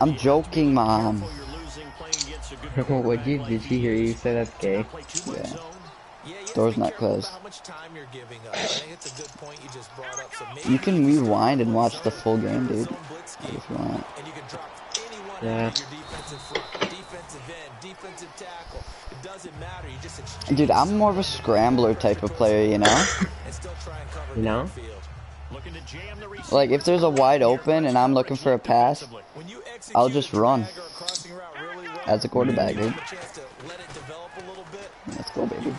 I'm joking, Mom. Did she hear you say that's gay? Yeah. Door's not closed. You can rewind and watch the full game, dude. Like if you want. Yeah. Dude, I'm more of a scrambler type of player, you know? You know? Like, if there's a wide open and I'm looking for a pass, I'll just run. As a quarterback, dude. Let's go, baby.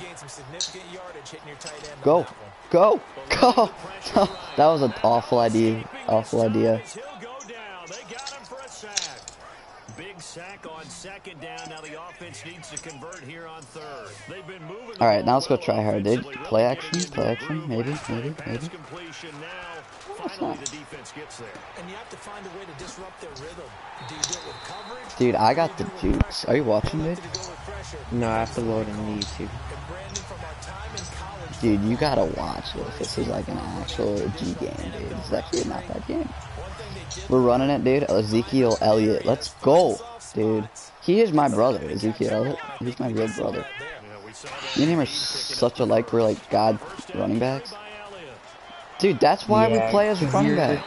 Go. Go. Go. That was an awful idea. Awful idea. Sack on second down. Now the offense needs to convert here on third. They've been moving. All right, now let's go try hard, dude. Play action, maybe. Completion now. Finally, the defense gets there. And you have to find a way to disrupt their rhythm. Do you do it with coverage? Dude, I got the juice. Are you watching, dude? No, I have to load in YouTube. Dude, you gotta watch this. This is like an actual G game, dude. It's actually not that game. We're running it, dude. Ezekiel Elliott. Let's go, dude. He is my brother, Ezekiel Elliott. He's my real brother. Me and him are such alike. We're like God running backs. Dude, that's why we play as running back.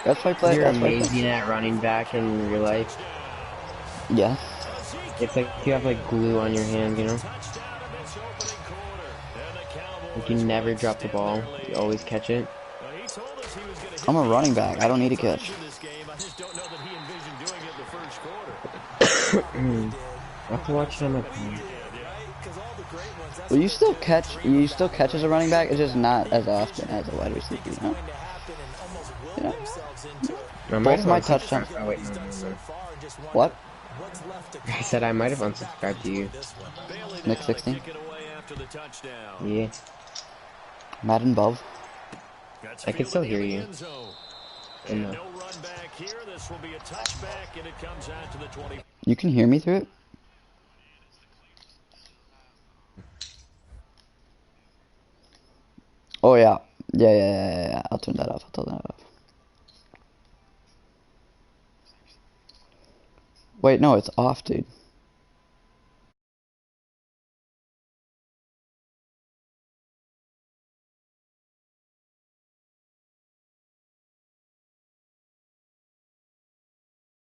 That's why I play. You're amazing at running back in real life. Yeah. It's like you have like glue on your hand, you know? Like you never drop the ball. You always catch it. I'm a running back. I don't need a catch. I have to watch it on my phone. Well, you still catch as a running back. It's just not as often as a wide receiver, you know? Both my touchdowns. Oh, wait, no. What? I said I might have unsubscribed to you. Nick 16? Yeah. Madden Bov. I can still hear you. No. You can hear me through it? Oh yeah. Yeah. I'll turn that off. Wait, no, it's off, dude.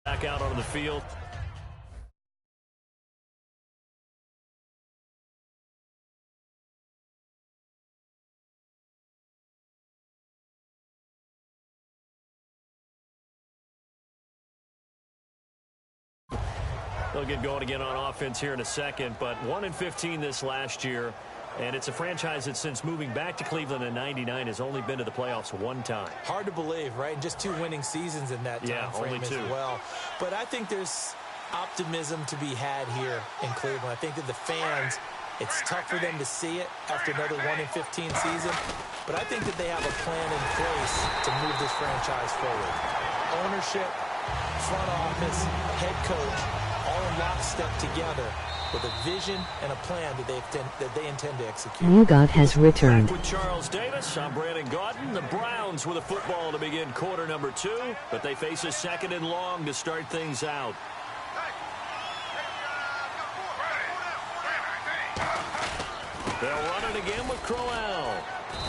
Back out onto the field. They'll get going again on offense here in a second, but 1-15 this last year, and it's a franchise that since moving back to Cleveland in '99 has only been to the playoffs one time. Hard to believe, right? Just 2 winning seasons in that time frame as well. But I think there's optimism to be had here in Cleveland. I think that the fans, it's tough for them to see it after another 1-15 season, but I think that they have a plan in place to move this franchise forward. Ownership, front office, head coach, all in lockstep together with a vision and a plan that they intend to execute. Mugot has returned. Back with Charles Davis, I'm Brandon Gaudin. The Browns with a football to begin quarter number 2, but they face a 2nd and long to start things out. They'll run it again with Crowell.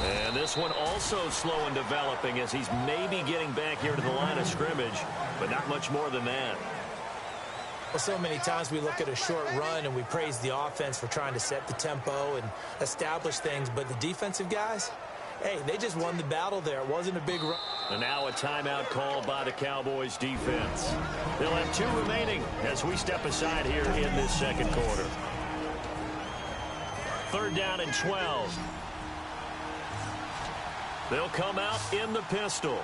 And this one also slow in developing as he's maybe getting back here to the line of scrimmage, but not much more than that. Well, so many times we look at a short run and we praise the offense for trying to set the tempo and establish things, but the defensive guys, hey, they just won the battle there. It wasn't a big run. And now a timeout called by the Cowboys defense. They'll have 2 remaining as we step aside here in this second quarter. 3rd down and 12. They'll come out in the pistol.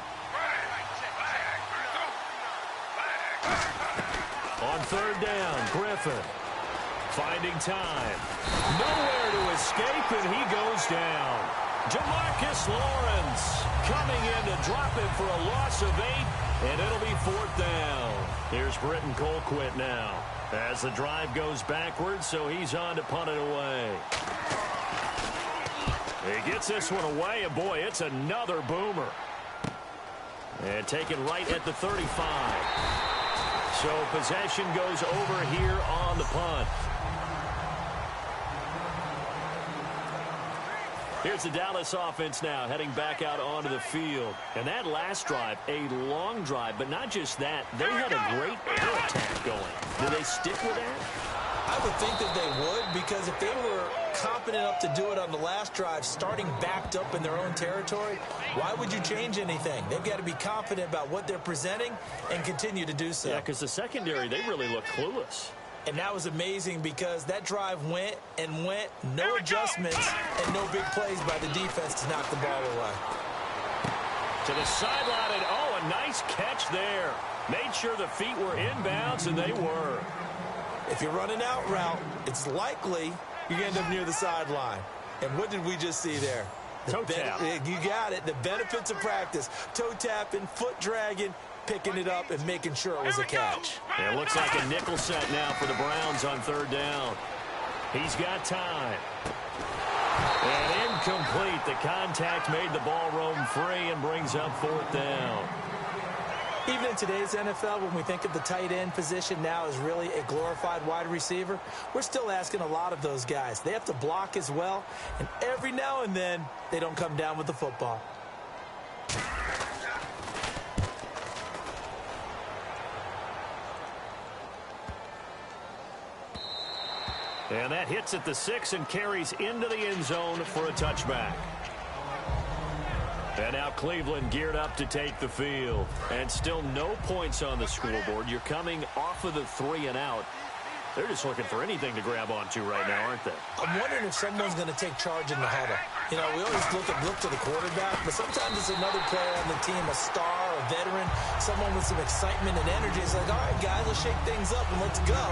On 3rd down, Griffin finding time. Nowhere to escape, and he goes down. Jamarcus Lawrence coming in to drop him for a loss of 8, and it'll be 4th down. Here's Britton Colquitt now as the drive goes backwards, so he's on to punt it away. He gets this one away, and boy, it's another boomer. And taken right at the 35. So possession goes over here on the punt. Here's the Dallas offense now heading back out onto the field. And that last drive, a long drive, but not just that. They had a great air attack going. Do they stick with that? I would think that they would, because if they were confident enough to do it on the last drive, starting backed up in their own territory, why would you change anything? They've got to be confident about what they're presenting and continue to do so. Yeah, because the secondary, they really look clueless. And that was amazing because that drive went and went, no adjustments and no big plays by the defense to knock the ball away. To the sideline, and oh, a nice catch there. Made sure the feet were inbounds, and they were. If you're running out route, it's likely you're going to end up near the sideline. And what did we just see there? Toe tap. You got it. The benefits of practice. Toe tapping, foot dragging, picking it up and making sure it was a catch. Yeah, it looks like a nickel set now for the Browns on third down. He's got time. And incomplete. The contact made the ball roam free and brings up fourth down. Even in today's NFL, when we think of the tight end position now as really a glorified wide receiver, we're still asking a lot of those guys. They have to block as well, and every now and then they don't come down with the football. And that hits at the 6 and carries into the end zone for a touchback. And now Cleveland geared up to take the field. And still no points on the scoreboard. You're coming off of the 3 and out. They're just looking for anything to grab onto right now, aren't they? I'm wondering if someone's going to take charge in the huddle. You know, we always look to the quarterback, but sometimes it's another player on the team, a star, a veteran, someone with some excitement and energy. It's like, all right, guys, let's shake things up and let's go,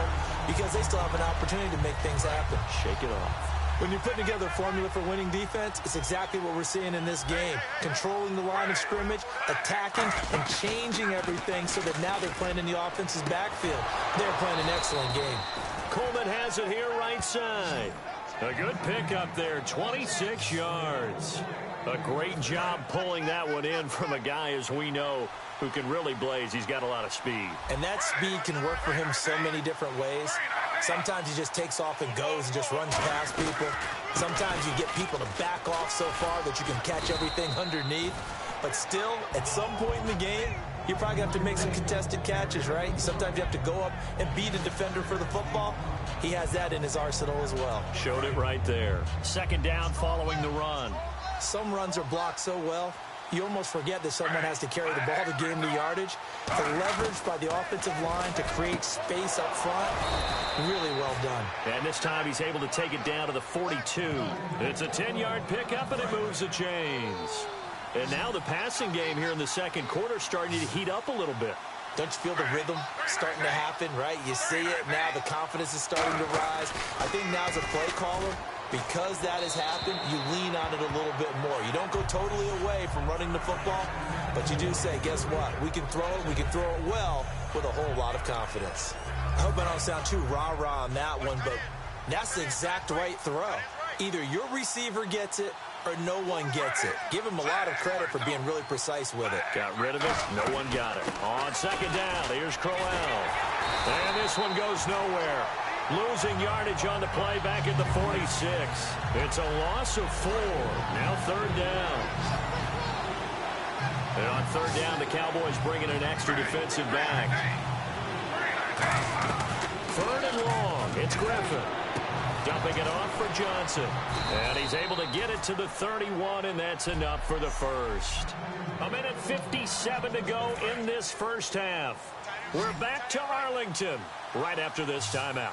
because they still have an opportunity to make things happen. Shake it off. When you're putting together a formula for winning defense, it's exactly what we're seeing in this game. Controlling the line of scrimmage, attacking, and changing everything so that now they're playing in the offense's backfield. They're playing an excellent game. Coleman has it here right side. A good pickup there, 26 yards. A great job pulling that one in from a guy, as we know, who can really blaze. He's got a lot of speed. And that speed can work for him so many different ways. Sometimes he just takes off and goes and just runs past people. Sometimes you get people to back off so far that you can catch everything underneath. But still, at some point in the game, you probably have to make some contested catches, right? Sometimes you have to go up and beat a defender for the football. He has that in his arsenal as well. Showed it right there. Second down following the run. Some runs are blocked so well, you almost forget that someone has to carry the ball to gain the yardage. The leverage by the offensive line to create space up front, really well done. And this time he's able to take it down to the 42. It's a 10-yard pickup, and it moves the chains. And now the passing game here in the second quarter starting to heat up a little bit. Don't you feel the rhythm starting to happen, right? You see it now. The confidence is starting to rise. I think now as a play caller, because that has happened, you lean on it a little bit more. You don't go totally away from running the football, but you do say, guess what? We can throw it. We can throw it well with a whole lot of confidence. I hope I don't sound too rah-rah on that one, but that's the exact right throw. Either your receiver gets it or no one gets it. Give him a lot of credit for being really precise with it. Got rid of it. No one got it. On second down, here's Crowell. And this one goes nowhere. Losing yardage on the play back at the 46. It's a loss of 4. Now third down. And on third down, the Cowboys bringing an extra defensive back. Third and long. It's Griffin. Dumping it off for Johnson. And he's able to get it to the 31, and that's enough for the first. A minute 57 to go in this first half. We're back to Arlington right after this timeout.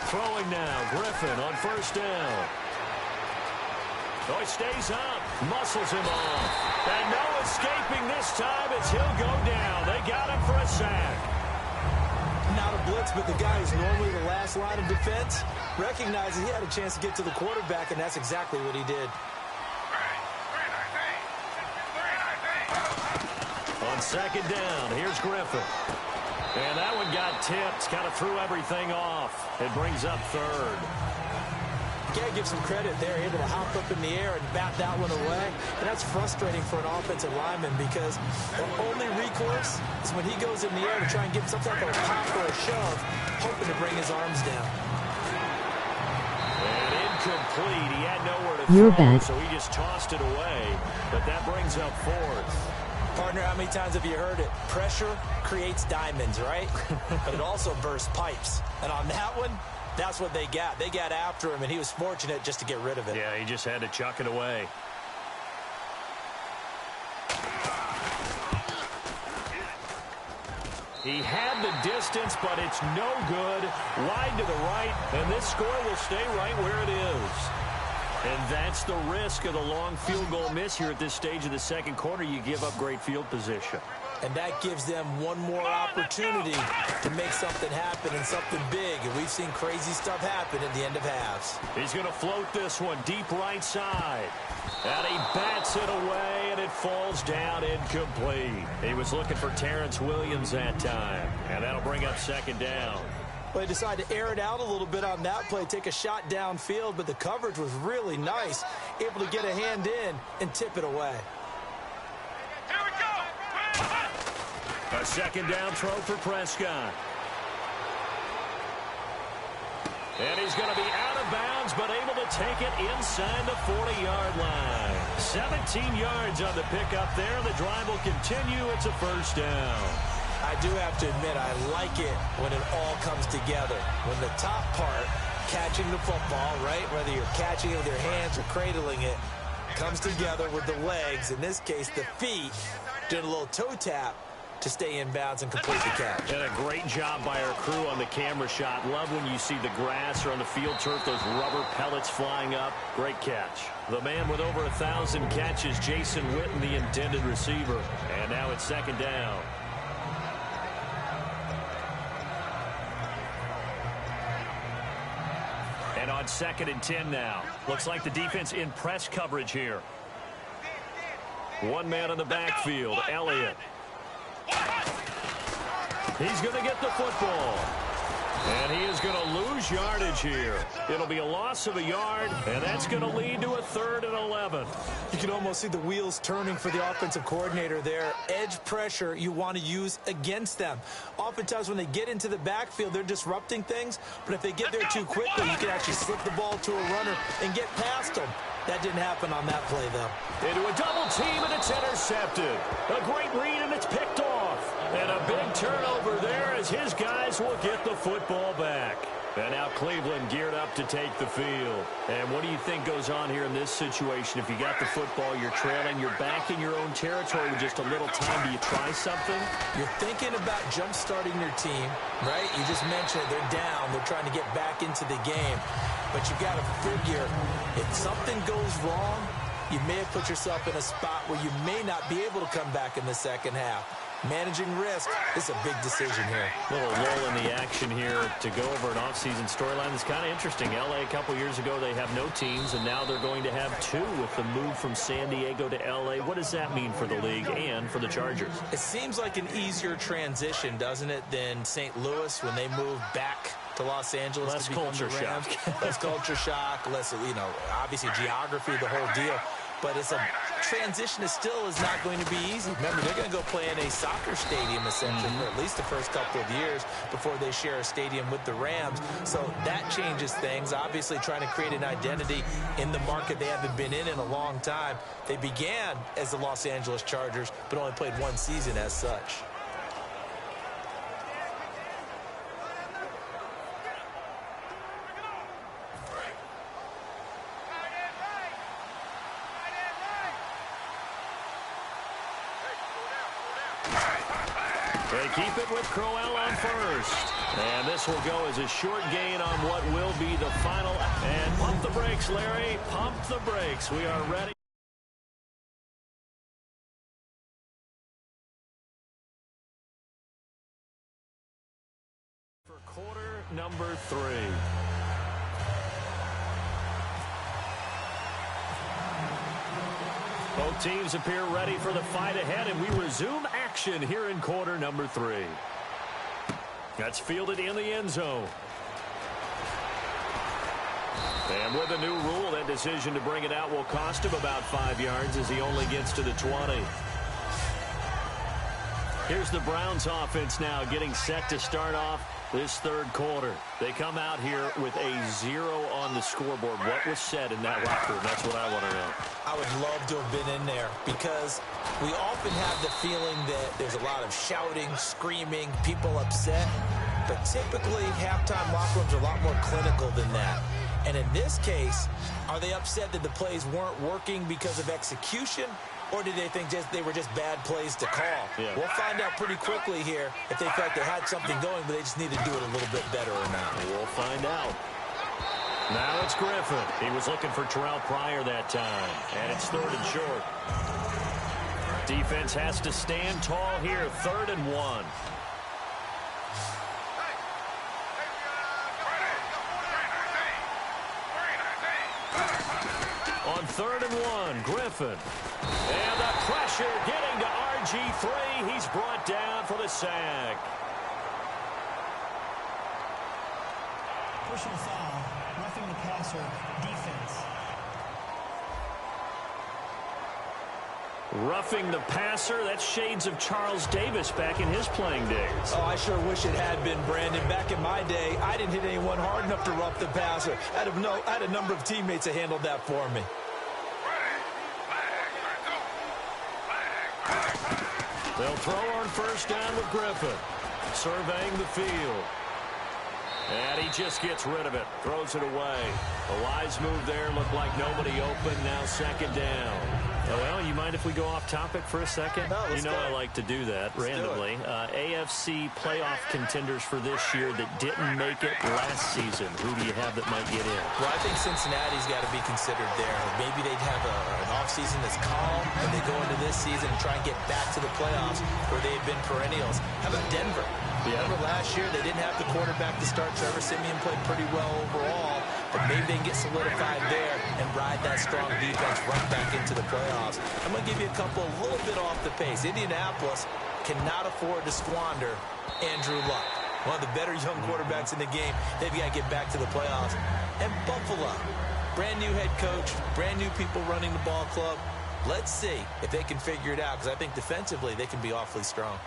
Throwing now, Griffin on first down. Oh, he stays up, muscles him off. And no escaping this time as he'll go down. They got him for a sack. Not a blitz, but the guy who's normally the last line of defense recognizes he had a chance to get to the quarterback, and that's exactly what he did. On second down, here's Griffin. And that one got tipped, kind of threw everything off. It brings up third. You gotta give some credit there, able to hop up in the air and bat that one away. And that's frustrating for an offensive lineman because the only recourse is when he goes in the air to try and get some type of a pop or a shove, hoping to bring his arms down. And incomplete. He had nowhere to throw, so he just tossed it away. But that brings up fourth. Partner, how many times have you heard it? Pressure creates diamonds, right? But it also bursts pipes. And on that one, that's what they got. They got after him, and he was fortunate just to get rid of it. Yeah, he just had to chuck it away. He had the distance, but it's no good. Wide to the right, and this score will stay right where it is. And that's the risk of the long field goal miss here at this stage of the second quarter. You give up great field position. And that gives them one more opportunity to make something happen and something big. And we've seen crazy stuff happen at the end of halves. He's going to float this one deep right side. And he bats it away, and it falls down incomplete. He was looking for Terrence Williams that time. And that'll bring up second down. Well, they decided to air it out a little bit on that play, take a shot downfield, but the coverage was really nice. Able to get a hand in and tip it away. A second down throw for Prescott. And he's going to be out of bounds, but able to take it inside the 40-yard line. 17 yards on the pickup there. The drive will continue. It's a first down. I do have to admit, I like it when it all comes together. When the top part, catching the football, right, whether you're catching it with your hands or cradling it, comes together with the legs, in this case the feet, doing a little toe tap to stay in bounds and complete the catch. And a great job by our crew on the camera shot. Love when you see the grass or on the field turf, those rubber pellets flying up. Great catch. The man with over 1,000 catches, Jason Witten, the intended receiver. And now it's second down. And on 2nd and 10 now. Looks like the defense in press coverage here. One man in the backfield, Elliott. He's going to get the football. And he is going to lose yardage here. It'll be a loss of a yard, and that's going to lead to a 3rd and 11. You can almost see the wheels turning for the offensive coordinator there. Edge pressure you want to use against them. Oftentimes when they get into the backfield, they're disrupting things, but if they get there too quickly, you can actually slip the ball to a runner and get past them. That didn't happen on that play, though. Into a double team, and it's intercepted. A great read, and it's picked off. And a big turnover there as his guys will get the football back. And now Cleveland geared up to take the field. And what do you think goes on here in this situation? If you got the football, you're trailing, you're back in your own territory with just a little time. Do you try something? You're thinking about jump-starting your team, right? You just mentioned it. They're down. They're trying to get back into the game. But you got to figure, if something goes wrong, you may have put yourself in a spot where you may not be able to come back in the second half. Managing risk is a big decision here. A little lull in the action here to go over an offseason storyline that's kind of interesting. L.A. a couple years ago, they have no teams, and now they're going to have 2 with the move from San Diego to L.A. What does that mean for the league and for the Chargers? It seems like an easier transition, doesn't it, than St. Louis when they moved back to Los Angeles. Less culture shock. Less culture shock, less, obviously geography, the whole deal. But it's a transition that still is not going to be easy. Remember, they're going to go play in a soccer stadium, essentially, for at least the first couple of years before they share a stadium with the Rams. So that changes things. Obviously, trying to create an identity in the market they haven't been in a long time. They began as the Los Angeles Chargers, but only played 1 season as such. They keep it with Crowell on first. And this will go as a short gain on what will be the final. And pump the brakes, Larry. Pump the brakes. We are ready. For quarter number 3. Both teams appear ready for the fight ahead, and we resume action here in quarter number 3. That's fielded in the end zone. And with a new rule, that decision to bring it out will cost him about 5 yards as he only gets to the 20. Here's the Browns offense now getting set to start off this third quarter. They come out here with a 0 on the scoreboard. What was said in that locker room? That's what I want to know. I would love to have been in there because we often have the feeling that there's a lot of shouting, screaming, people upset. But typically, halftime locker rooms are a lot more clinical than that. And in this case, are they upset that the plays weren't working because of execution? Or did they think they were just bad plays to call? Yeah. We'll find out pretty quickly here if they felt they had something going, but they just need to do it a little bit better or not. We'll find out. Now it's Griffin. He was looking for Terrell Pryor that time. And it's 3rd and short. Defense has to stand tall here. 3rd and 1. On 3rd and 1, Griffin. And the pressure getting to RG3. He's brought down for the sack. Personal foul, roughing the passer, defense. Roughing the passer, that's shades of Charles Davis back in his playing days. Oh, I sure wish it had been, Brandon. Back in my day, I didn't hit anyone hard enough to rough the passer. I had a number of teammates that handled that for me. They'll throw on 1st down with Griffin. Surveying the field. And he just gets rid of it. Throws it away. A wise move there. Looked like nobody open. Now 2nd down. Well, you mind if we go off topic for a second? No, you know I like to do that randomly. AFC playoff contenders for this year that didn't make it last season. Who do you have that might get in? Well, I think Cincinnati's got to be considered there. Maybe they'd have an offseason that's calm, and they go into this season and try and get back to the playoffs where they've been perennials. How about Denver? Yeah. Remember last year they didn't have the quarterback to start. Trevor Siemian played pretty well overall, but maybe they can get solidified there and ride that strong defense right back into the playoffs. I'm going to give you a couple a little bit off the pace. Indianapolis cannot afford to squander Andrew Luck, one of the better young quarterbacks in the game. They've got to get back to the playoffs. And Buffalo, brand new head coach, brand new people running the ball club. Let's see if they can figure it out, because I think defensively they can be awfully strong.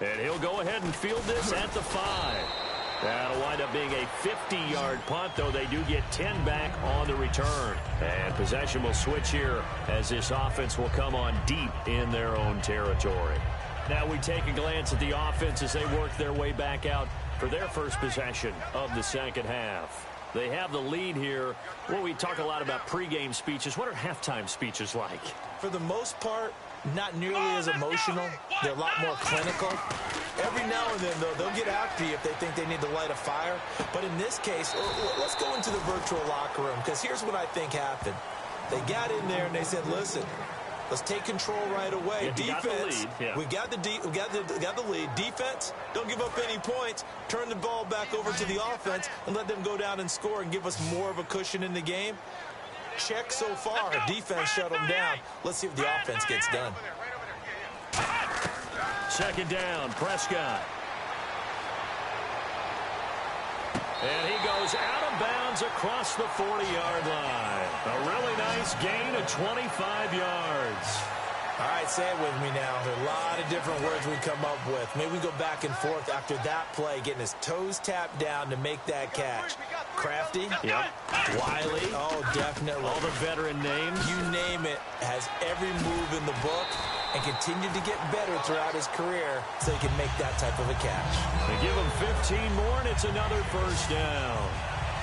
And he'll go ahead and field this at the 5. That'll wind up being a 50-yard punt, though they do get 10 back on the return. And possession will switch here as this offense will come on deep in their own territory. Now we take a glance at the offense as they work their way back out for their first possession of the 2nd half. They have the lead here. Well, we talk a lot about pregame speeches. What are halftime speeches like? For the most part, not nearly as emotional. They're a lot more clinical. Every now and then, though, they'll get after you if they think they need to light a fire. But in this case, let's go into the virtual locker room, because here's what I think happened. They got in there and they said, listen, let's take control right away. Yeah, defense, we got the lead. Defense, don't give up any points. Turn the ball back over to the offense and let them go down and score and give us more of a cushion in the game. Check so far. Defense shut them down. Let's see if the offense gets done. 2nd down, Prescott. And he goes out of bounds across the 40-yard line. A really nice gain of 25 yards. All right, say it with me now. There are a lot of different words we come up with. Maybe we go back and forth after that play, getting his toes tapped down to make that catch. Crafty. Yep. Wiley. Oh, definitely. All the veteran names. You name it. Has every move in the book and continued to get better throughout his career so he can make that type of a catch. They give him 15 more, and it's another 1st down.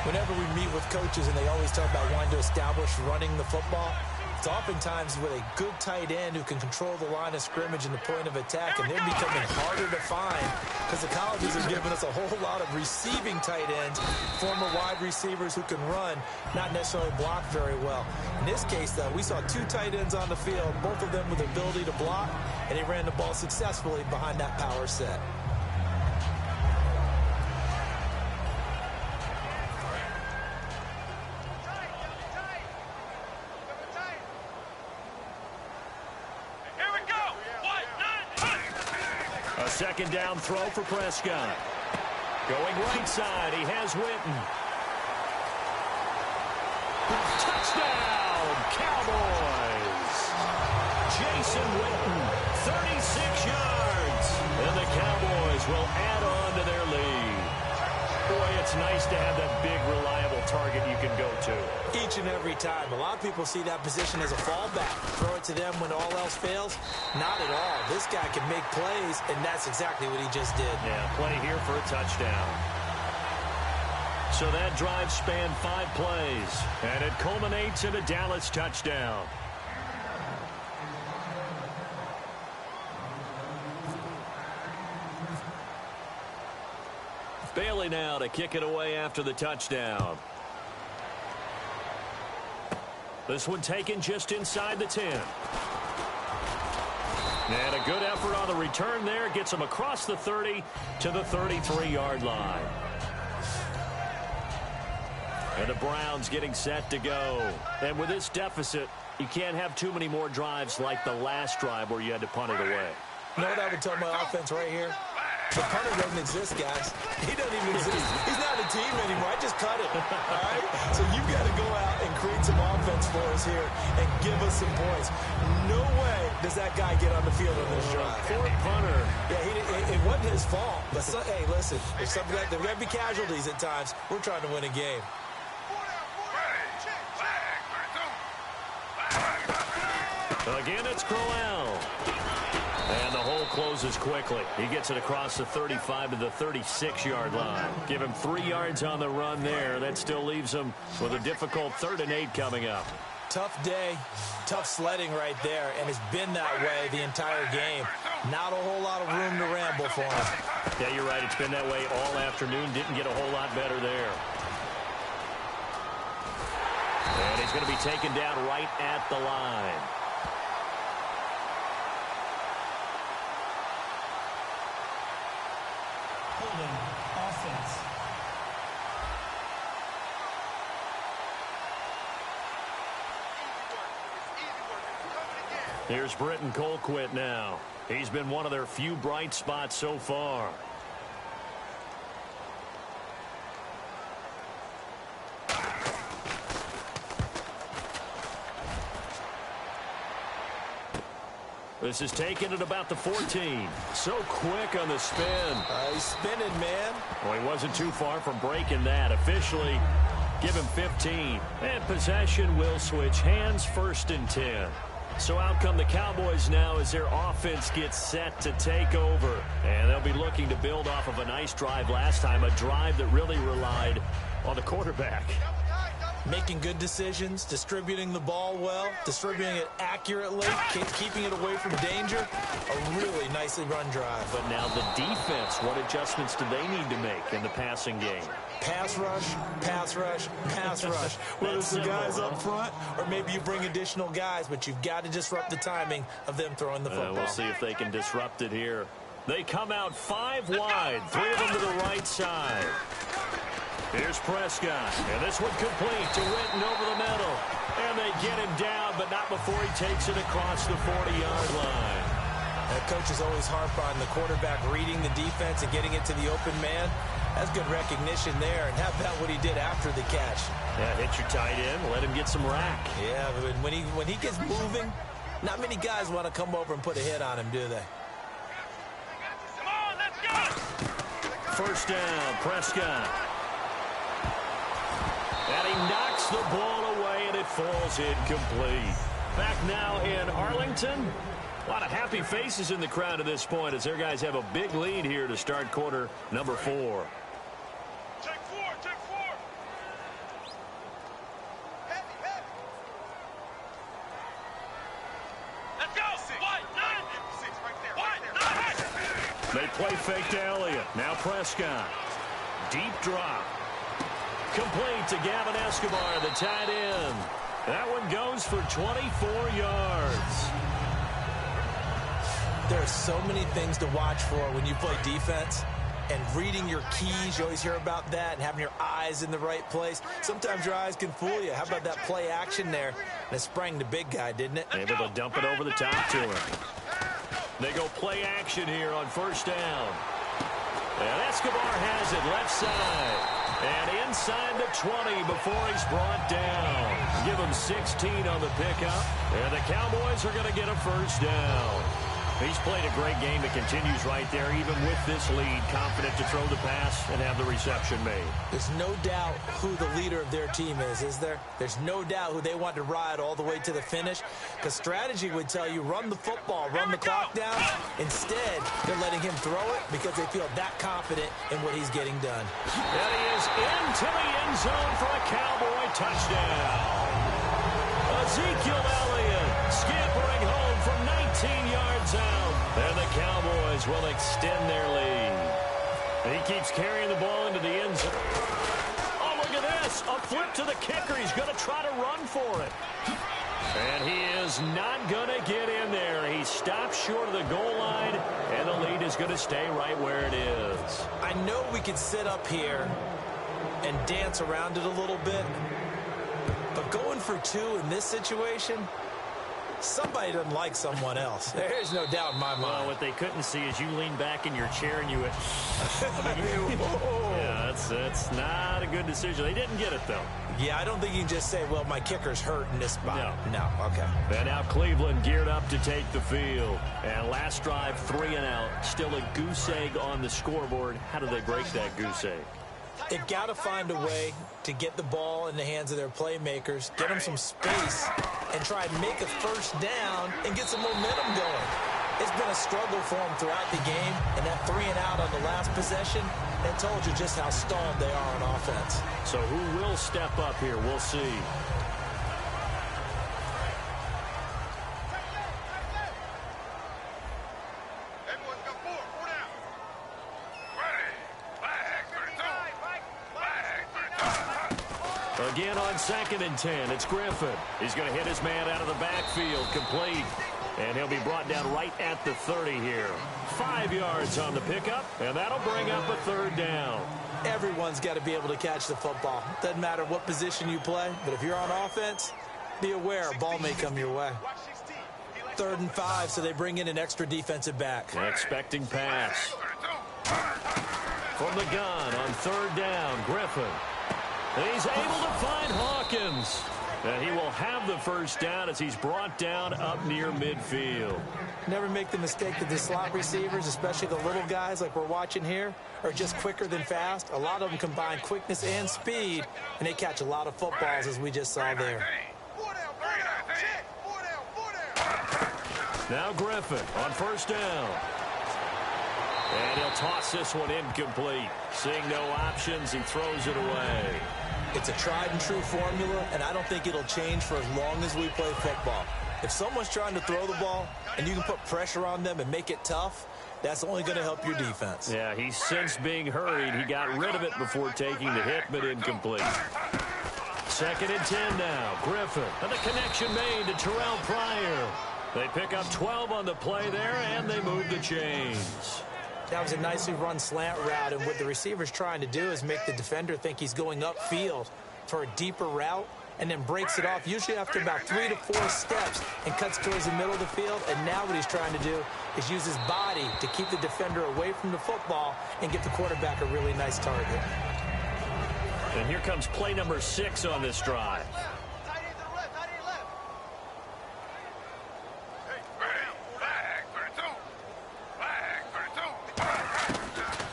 Whenever we meet with coaches and they always talk about wanting to establish running the football, it's oftentimes with a good tight end who can control the line of scrimmage and the point of attack, and they're becoming harder to find because the colleges are giving us a whole lot of receiving tight ends, former wide receivers who can run, not necessarily block very well. In this case, though, we saw 2 tight ends on the field, both of them with the ability to block, and they ran the ball successfully behind that power set. second down throw for Prescott. Going right side, he has Witten. Touchdown, Cowboys! Jason Witten, 36 yards. And the Cowboys will add on to their lead. Boy, it's nice to have that big, reliable target you can go to. Each and every time. A lot of people see that position as a fallback. Throw it to them when all else fails. Not at all. This guy can make plays, and that's exactly what he just did. Yeah, play here for a touchdown. So that drive spanned 5 plays, and it culminates in a Dallas touchdown. Bailey now to kick it away after the touchdown. This one taken just inside the 10. And a good effort on the return there. Gets him across the 30 to the 33-yard line. And the Browns getting set to go. And with this deficit, you can't have too many more drives like the last drive where you had to punt it away. You know what I would tell my offense right here? The punter doesn't exist, guys. He doesn't even exist. He's not a team anymore. I just cut it. All right? So you've got to go out and create some offense for us here and give us some points. No way does that guy get on the field on this drive. Poor punter. Yeah, it wasn't his fault. But, hey, listen, if something like there are going to be casualties at times. We're trying to win a game. Again, it's Crowell. And the hole closes quickly. He gets it across the 35 to the 36-yard line. Give him 3 yards on the run there. That still leaves him with a difficult 3rd and 8 coming up. Tough day, tough sledding right there, and it's been that way the entire game. Not a whole lot of room to ramble for him. Yeah, you're right. It's been that way all afternoon. Didn't get a whole lot better there. And he's going to be taken down right at the line. Offense. Here's Britton Colquitt now. He's been one of their few bright spots so far. This is taken at about the 14. So quick on the spin. He's spinning, man. Well, he wasn't too far from breaking that. Officially, give him 15. And possession will switch hands, 1st and 10. So out come the Cowboys now as their offense gets set to take over. And they'll be looking to build off of a nice drive last time, a drive that really relied on the quarterback. Making good decisions, distributing the ball well, distributing it accurately, keeping it away from danger. A really nicely run drive. But now the defense, what adjustments do they need to make in the passing game? Pass rush, pass rush, pass rush. Whether it's the guys up front or maybe you bring additional guys, but you've got to disrupt the timing of them throwing the football. We'll see if they can disrupt it here. They come out 5 wide, 3 of them to the right side. Here's Prescott, and this one complete to Witten over the middle. And they get him down, but not before he takes it across the 40-yard line. That coach is always harp on the quarterback reading the defense and getting it to the open man. That's good recognition there, and how about what he did after the catch? Yeah, hit your tight end, let him get some rack. Yeah, but when he gets moving, not many guys want to come over and put a hit on him, do they? Come on, let's go! 1st down, Prescott. And he knocks the ball away, and it falls incomplete. Back now in Arlington. A lot of happy faces in the crowd at this point as their guys have a big lead here to start quarter number 4. Take 4, take 4. Heavy, heavy. Let's go. White, 9. Right there, White, 9. They play fake to Elliott. Now Prescott. Deep drop. Complete to Gavin Escobar, the tight end. That one goes for 24 yards. There are so many things to watch for when you play defense. And reading your keys, you always hear about that, and having your eyes in the right place. Sometimes your eyes can fool you. How about that play action there? And it sprang the big guy, didn't it? Able to dump it over the top to him. They go play action here on first down. And Escobar has it left side. And inside the 20 before he's brought down. Give him 16 on the pickup. And the Cowboys are going to get a first down. He's played a great game. It continues right there, even with this lead. Confident to throw the pass and have the reception made. There's no doubt who the leader of their team is there? There's no doubt who they want to ride all the way to the finish. Because strategy would tell you, run the football, run the clock down. Instead, they're letting him throw it because they feel that confident in what he's getting done. And he is into the end zone for a Cowboy touchdown. Ezekiel Elliott scampering home from 19 yards out. And the Cowboys will extend their lead. He keeps carrying the ball into the end zone. Oh, look at this. A flip to the kicker. He's going to try to run for it. And he is not going to get in there. He stops short of the goal line, and the lead is going to stay right where it is. I know we could sit up here and dance around it a little bit, but going for two in this situation, somebody doesn't like someone else. There's no doubt in my mind. Well, what they couldn't see is you lean back in your chair and you went, yeah, that's not a good decision. They didn't get it, though. Yeah, I don't think you can just say, well, my kicker's hurt in this spot. No, okay. And now Cleveland geared up to take the field. And last drive, 3 and out. Still a goose egg on the scoreboard. How do they break that goose egg? They've got to find a way to get the ball in the hands of their playmakers, get them some space, and try and make a first down and get some momentum going. It's been a struggle for them throughout the game, and that 3 and out on the last possession, that told you just how stalled they are on offense. So who will step up here? We'll see. Again on 2nd and 10, it's Griffin. He's going to hit his man out of the backfield, complete. And he'll be brought down right at the 30 here. 5 yards on the pickup, and that'll bring up a 3rd down. Everyone's got to be able to catch the football. Doesn't matter what position you play, but if you're on offense, be aware a ball may come your way. 3rd and 5, so they bring in an extra defensive back. Expecting pass. From the gun on 3rd down, Griffin. He's able to find Hawkins. And he will have the first down as he's brought down up near midfield. Never make the mistake that the slot receivers, especially the little guys like we're watching here, are just quicker than fast. A lot of them combine quickness and speed, and they catch a lot of footballs as we just saw there. Now Griffin on 1st down. And he'll toss this one incomplete. Seeing no options, he throws it away. It's a tried-and-true formula, and I don't think it'll change for as long as we play football. If someone's trying to throw the ball and you can put pressure on them and make it tough, that's only going to help your defense. Yeah, he's since being hurried. He got rid of it before taking the hit, but incomplete. 2nd and 10 now. Griffin. And the connection made to Terrell Pryor. They pick up 12 on the play there, and they move the chains. That was a nicely run slant route, and what the receiver's trying to do is make the defender think he's going upfield for a deeper route and then breaks it off, usually after about 3 to 4 steps, and cuts towards the middle of the field. And now what he's trying to do is use his body to keep the defender away from the football and get the quarterback a really nice target. And here comes play number 6 on this drive.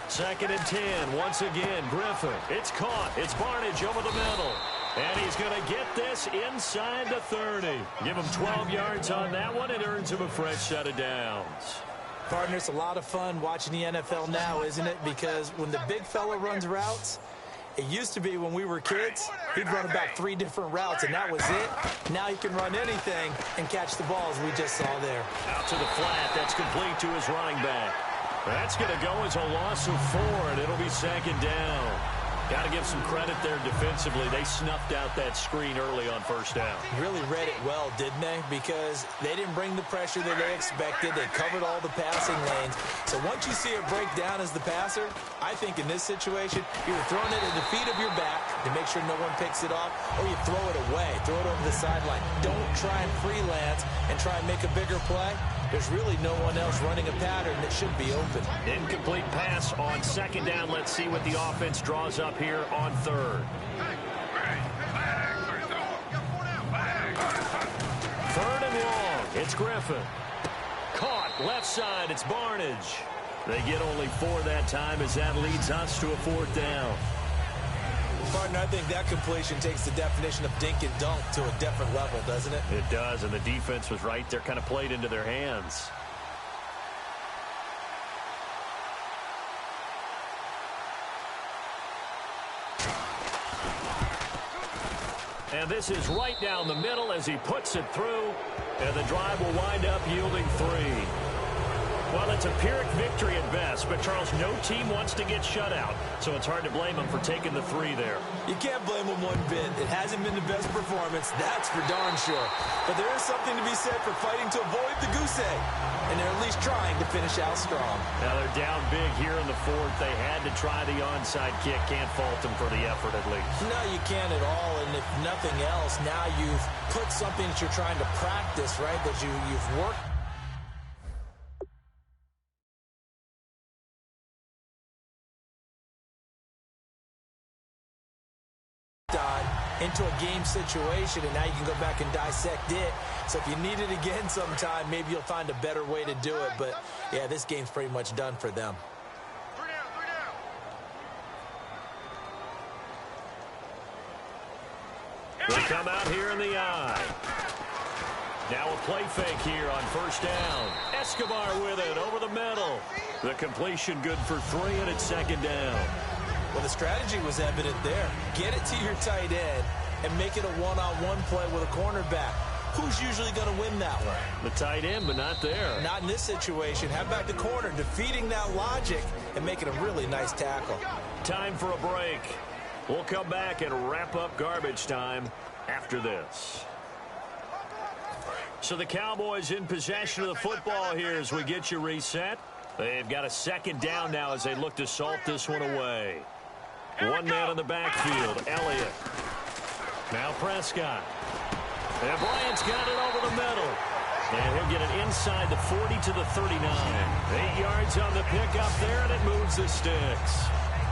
2nd and 10. Once again, Griffin. It's caught. It's Barnage over the middle. And he's going to get this inside the 30. Give him 12 yards on that one. It earns him a fresh set of downs. Partner, it's a lot of fun watching the NFL now, isn't it? Because when the big fella runs routes, it used to be when we were kids, he'd run about 3 different routes, and that was it. Now he can run anything and catch the ball, as we just saw there. Out to the flat. That's complete to his running back. That's going to go as a loss of 4, and it'll be 2nd down. Got to give some credit there defensively. They snuffed out that screen early on 1st down. Really read it well, didn't they? Because they didn't bring the pressure that they expected. They covered all the passing lanes. So once you see it break down as the passer, I think in this situation, you're throwing it at the feet of your back to make sure no one picks it off, or you throw it away, throw it over the sideline. Don't try and freelance and try and make a bigger play. There's really no one else running a pattern that should be open. Incomplete pass on second down. Let's see what the offense draws up here on third. Third and long. It's Griffin. Caught left side. It's Barnage. They get only 4 that time as that leads us to a 4th down. Martin, I think that completion takes the definition of dink and dunk to a different level, doesn't it? It does, and the defense was right there, kind of played into their hands. And this is right down the middle as he puts it through, and the drive will wind up yielding 3. Well, it's a Pyrrhic victory at best, but, Charles, no team wants to get shut out, so it's hard to blame them for taking the 3 there. You can't blame them one bit. It hasn't been the best performance, that's for darn sure. But there is something to be said for fighting to avoid the goose egg, and they're at least trying to finish out strong. Now they're down big here in the 4th. They had to try the onside kick. Can't fault them for the effort, at least. No, you can't at all, and if nothing else, now you've put something that you're trying to practice, right, that you've worked into a game situation, and now you can go back and dissect it. So if you need it again sometime, maybe you'll find a better way to do it. But, yeah, this game's pretty much done for them. They come out here in the eye. Now a play fake here on 1st down. Escobar with it over the middle. The completion good for 3, and it's 2nd down. Well, the strategy was evident there. Get it to your tight end and make it a one-on-one play with a cornerback. Who's usually going to win that one? The tight end, but not there. Not in this situation. How about the corner defeating that logic and making a really nice tackle? Time for a break. We'll come back and wrap up garbage time after this. So the Cowboys in possession of the football here as we get you reset. They've got a 2nd down now as they look to salt this one away. One man in the backfield, Elliott. Now Prescott. And Bryant's got it over the middle. And he'll get it inside the 40 to the 39. 8 yards on the pickup there, and it moves the sticks.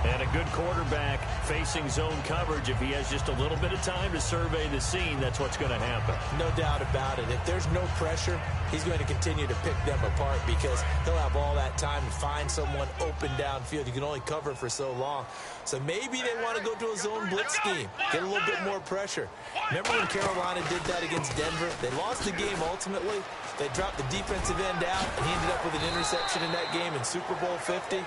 And a good quarterback facing zone coverage. If he has just a little bit of time to survey the scene, that's what's going to happen. No doubt about it. If there's no pressure, he's going to continue to pick them apart because he'll have all that time to find someone open downfield. You can only cover for so long. So maybe they want to go to a zone blitz scheme, get a little bit more pressure. Remember when Carolina did that against Denver? They lost the game ultimately. They dropped the defensive end out, and he ended up with an interception in that game in Super Bowl 50.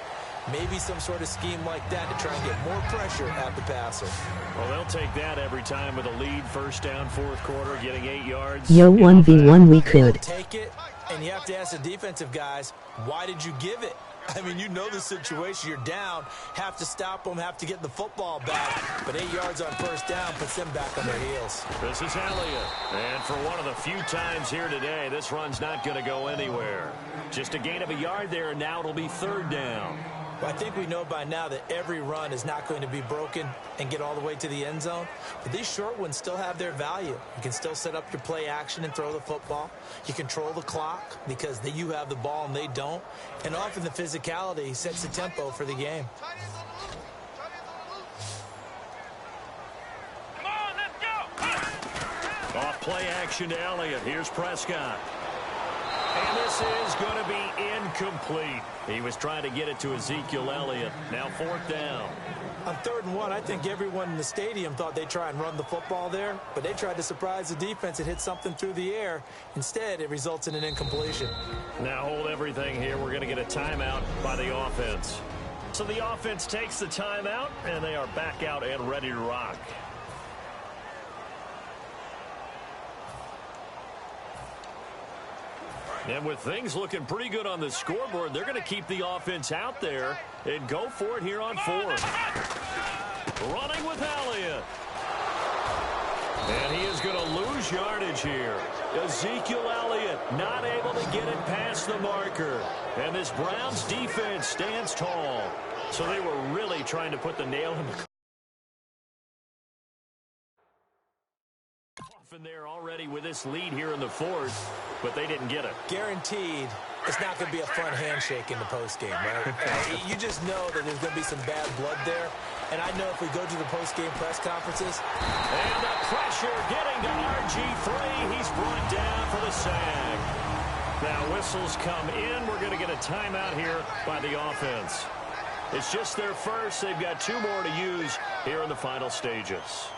Maybe some sort of scheme like that to try and get more pressure at the passer. Well, they'll take that every time with a lead. 1st down, 4th quarter, getting 8 yards. Yo, 1v1 we could. Take it, and you have to ask the defensive guys, why did you give it? I mean, you know the situation. You're down, have to stop them, have to get the football back. But 8 yards on 1st down puts them back on their heels. This is Elliott. And for one of the few times here today, this run's not going to go anywhere. Just a gain of a yard there, and now it'll be 3rd down. Well, I think we know by now that every run is not going to be broken and get all the way to the end zone. But these short ones still have their value. You can still set up your play action and throw the football. You control the clock because you have the ball and they don't. And often the physicality sets the tempo for the game. Come on, let's go. Off play action to Elliott. Here's Prescott. And this is going to be incomplete. He was trying to get it to Ezekiel Elliott. Now 4th down. On 3rd and 1, I think everyone in the stadium thought they'd try and run the football there, but they tried to surprise the defense and hit something through the air. Instead, it results in an incompletion. Now hold everything here. We're going to get a timeout by the offense. So the offense takes the timeout, and they are back out and ready to rock. And with things looking pretty good on the scoreboard, they're going to keep the offense out there and go for it here on 4th. Running with Elliott. And he is going to lose yardage here. Ezekiel Elliott not able to get it past the marker. And this Browns defense stands tall. So they were really trying to put the nail in the in there already with this lead here in the fourth, but they didn't get it. Guaranteed it's not going to be a fun handshake in the postgame, right? You just know that there's going to be some bad blood there. And I know if we go to the postgame press conferences. And the pressure getting to RG3. He's brought down for the sag. Now whistles come in. We're going to get a timeout here by the offense. It's just their first. They've got 2 more to use here in the final stages.